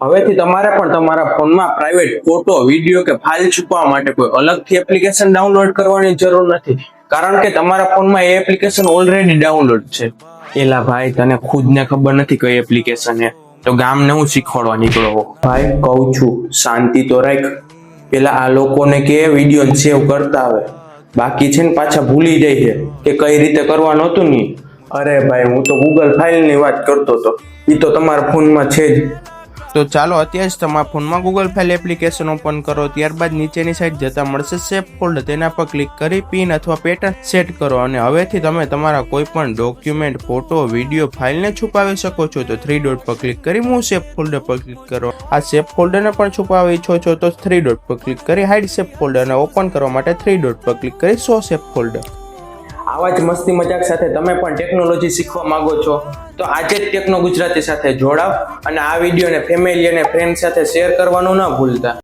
હવેથી તમારે પણ તમારા ફોનમાં પ્રાઇવેટ ફોટો વિડીયો કે ફાઇલ છુપાવવા માટે કોઈ અલગથી એપ્લિકેશન ડાઉનલોડ કરવાની જરૂર નથી, કારણ કે તમારા ફોનમાં એ એપ્લિકેશન ઓલરેડી ડાઉનલોડ છે. એલા ભાઈ, તને ખુદને ખબર નથી કઈ એપ્લિકેશન છે તો ગામને હું શીખવાડવા નીકળો? ભાઈ કહું છું, શાંતિ તો રાખ. પેલા આ લોકોને કે વિડીયો સેવ કરતા આવે, બાકી છે ને પાછા ભૂલી જાય છે કે કઈ રીતે કરવાનું હતું ને. અરે ભાઈ, હું તો ગૂગલ ફાઇલની વાત કરતો હતો, એ તો તમારા ફોનમાં છે જ. તો ચાલો અત્યારે જ તમારા ફોનમાં ગૂગલ ફાઇલ એપ્લિકેશન ઓપન કરો. ત્યારબાદ નીચેની સાઈડ જતા મળશે સેવ ફોલ્ડર, તેના પર ક્લિક કરી પિન અથવા પેટર્ન સેટ કરો અને હવેથી તમે તમારા કોઈ પણ ડોક્યુમેન્ટ, ફોટો, વિડીયો, ફાઇલને છુપાવી શકો છો. તો 3 ડોટ પર ક્લિક કરી મૂવ સેવ ફોલ્ડર પર ક્લિક કરો. આ સેવ ફોલ્ડરને પણ છુપાવવા ઈચ્છો છો તો 3 ડોટ પર ક્લિક કરી હાઇડ સેવ ફોલ્ડરને ઓપન કરવા માટે 3 ડોટ પર ક્લિક કરી શો સેવ ફોલ્ડર. આવા જ મસ્તી મજાક સાથે તમે પણ ટેકનોલોજી શીખવા માંગો છો તો આજે જ ટેકનો ગુજરાતી સાથે જોડાવ અને આ વિડીયોને ફેમિલી અને ફ્રેન્ડ સાથે શેર કરવાનું ન ભૂલતા.